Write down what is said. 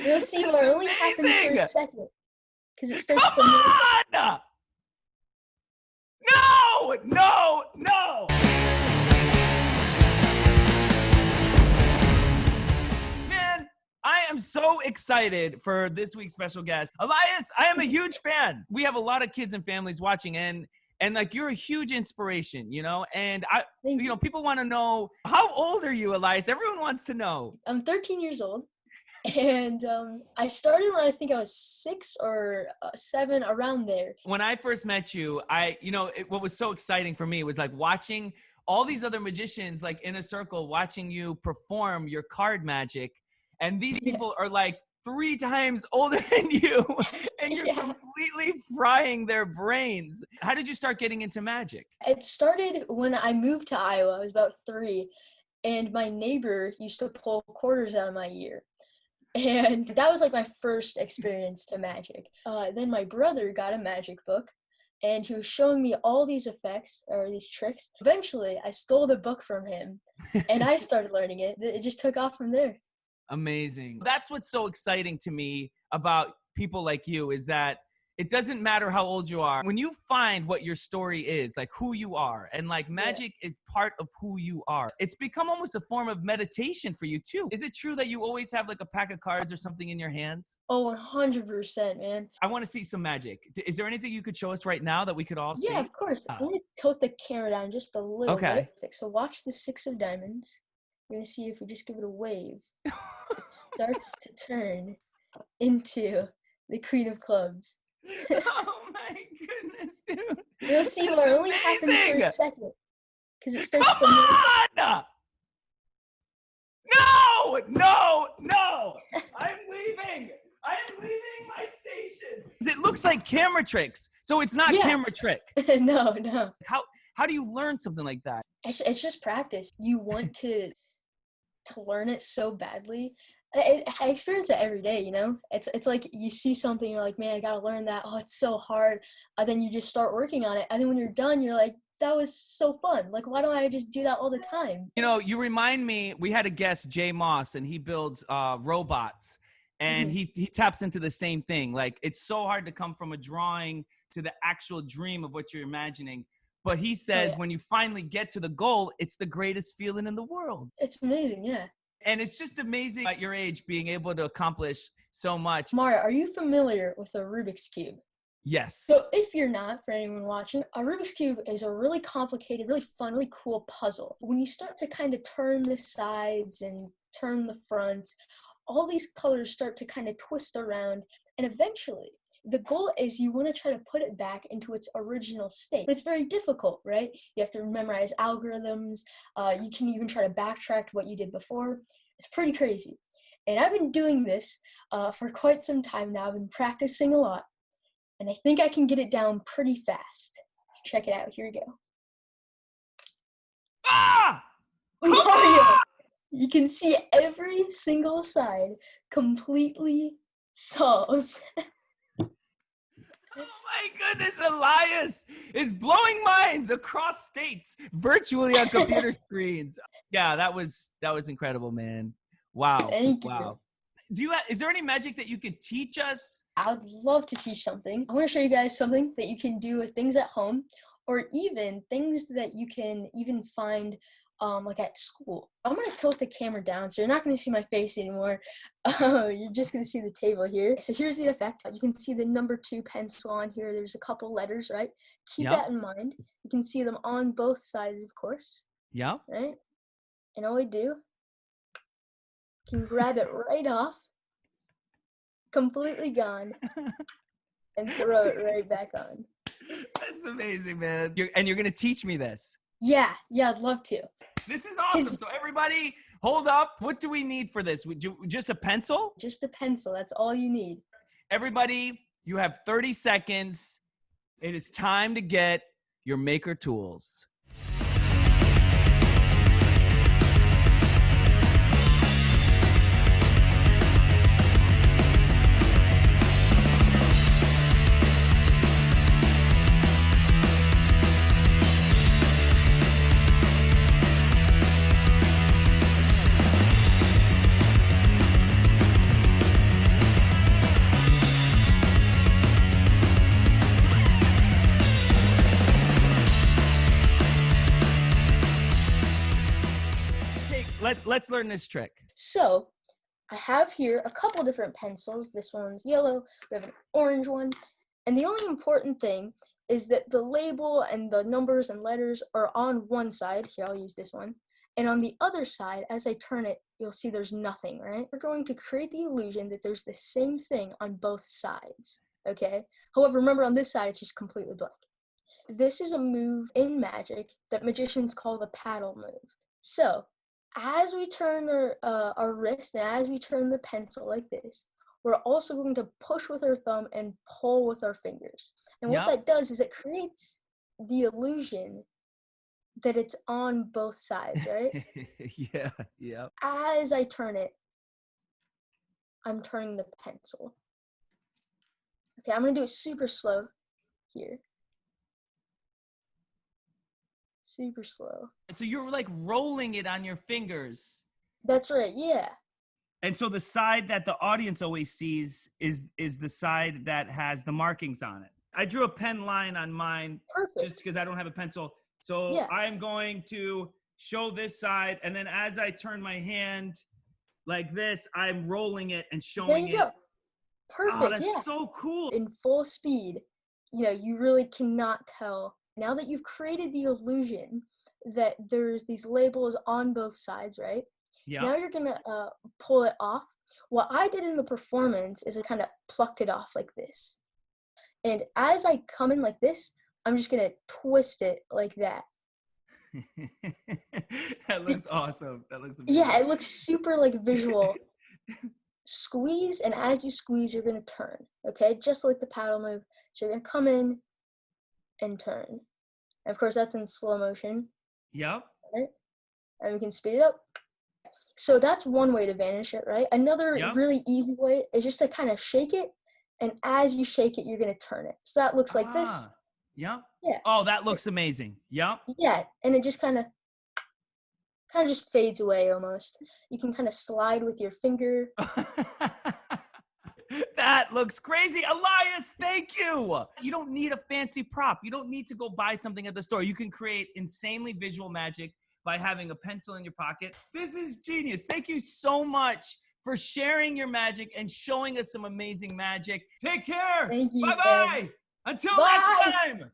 You'll see what only happens for amazing. a second. Because it starts Come to move. on! No! No! No! Man, I am so excited for this week's special guest. Elias, I am a huge fan. We have a lot of kids and families watching, and like you're a huge inspiration, you know? And people want to know, how old are you, Elias? Everyone wants to know. I'm 13 years old. And I started when I think I was 6 or 7, around there. When I first met you, what was so exciting for me was like watching all these other magicians like in a circle, watching you perform your card magic. And these people are like 3 times older than you, and you're completely frying their brains. How did you start getting into magic? It started when I moved to Iowa. I was about 3, and my neighbor used to pull quarters out of my ear. And that was like my first experience to magic. Then my brother got a magic book, and he was showing me all these effects or these tricks. Eventually, I stole the book from him, and I started learning it. It just took off from there. Amazing. That's what's so exciting to me about people like you, is that it doesn't matter how old you are. When you find what your story is, like who you are, and like magic is part of who you are, it's become almost a form of meditation for you too. Is it true that you always have like a pack of cards or something in your hands? Oh, 100%, man. I want to see some magic. Is there anything you could show us right now that we could all see? Yeah, of course. I'm going to tilt the camera down just a little bit. So watch the 6 of diamonds. You're going to see if we just give it a wave, it starts to turn into the Queen of Clubs. Oh my goodness, dude. You'll see what only happens for a second. Because it starts to move. No! No! No! I'm leaving! My station! It looks like camera tricks. So it's not camera trick. No. How do you learn something like that? It's just practice. You want to learn it so badly. I experience it every day, you know? It's like you see something, you're like, man, I gotta learn that. Oh, it's so hard. And then you just start working on it. And then when you're done, you're like, that was so fun. Like, why don't I just do that all the time? You know, you remind me, we had a guest, Jay Moss, and he builds robots. And he taps into the same thing. Like, it's so hard to come from a drawing to the actual dream of what you're imagining. But he says when you finally get to the goal, it's the greatest feeling in the world. It's amazing, yeah. And it's just amazing at your age being able to accomplish so much. Mario, are you familiar with a Rubik's Cube? Yes. So if you're not, for anyone watching, a Rubik's Cube is a really complicated, really fun, really cool puzzle. When you start to kind of turn the sides and turn the fronts, all these colors start to kind of twist around, and eventually the goal is you want to try to put it back into its original state. But it's very difficult, right? You have to memorize algorithms. You can even try to backtrack what you did before. It's pretty crazy. And I've been doing this for quite some time now. I've been practicing a lot. And I think I can get it down pretty fast. So check it out. Here we go. Ah! Mario! You can see every single side completely solves. Oh my goodness, Elias is blowing minds across states virtually on computer screens. Yeah, that was incredible, man. Wow. Thank you. Is there any magic that you could teach us? I would love to teach something. I want to show you guys something that you can do with things at home, or even things that you can even find like at school. I'm going to tilt the camera down so you're not going to see my face anymore. You're just going to see the table here. So here's the effect. You can see the number 2 pencil on here. There's a couple letters, right? Keep that in mind. You can see them on both sides, of course. Yeah. Right? And all we do, you can grab it right off, completely gone, and throw it right back on. That's amazing, man. And you're going to teach me this? Yeah, I'd love to. This is awesome. So everybody, hold up. What do we need for this? Just a pencil? Just a pencil. That's all you need. Everybody, you have 30 seconds. It is time to get your maker tools. Let's learn this trick. So I have here a couple different pencils. This one's yellow. We have an orange one. And the only important thing is that the label and the numbers and letters are on one side. Here, I'll use this one. And on the other side, as I turn it, you'll see there's nothing, right? We're going to create the illusion that there's the same thing on both sides, okay? However, remember on this side, it's just completely blank. This is a move in Magic that magicians call the paddle move. So, as we turn our wrist and as we turn the pencil like this, we're also going to push with our thumb and pull with our fingers. And what that does is it creates the illusion that it's on both sides, right? Yeah. As I turn it, I'm turning the pencil. Okay, I'm going to do it super slow here. Super slow. So you're like rolling it on your fingers. That's right, yeah. And so the side that the audience always sees is the side that has the markings on it. I drew a pen line on mine. Perfect. Just because I don't have a pencil. So I'm going to show this side, and then as I turn my hand like this, I'm rolling it and showing it. There you go. Perfect, oh, that's so cool. In full speed, you really cannot tell. Now that you've created the illusion that there's these labels on both sides, right? Yeah. Now you're gonna pull it off. What I did in the performance is I kind of plucked it off like this. And as I come in like this, I'm just gonna twist it like that. That looks awesome. That looks amazing. Yeah, it looks super like visual. Squeeze, and as you squeeze, you're gonna turn. Okay, just like the paddle move. So you're gonna come in and turn. And of course, that's in slow motion. Yep. Right? And we can speed it up. So that's one way to vanish it, right? Another really easy way is just to kind of shake it, and as you shake it, you're gonna turn it. So that looks like this. Yep. Yeah. Oh, that looks amazing. Yep. Yeah, and it just kind of just fades away almost. You can kind of slide with your finger. That looks crazy. Elias, thank you. You don't need a fancy prop. You don't need to go buy something at the store. You can create insanely visual magic by having a pencil in your pocket. This is genius. Thank you so much for sharing your magic and showing us some amazing magic. Take care. Thank you. Bye-bye. Until next time.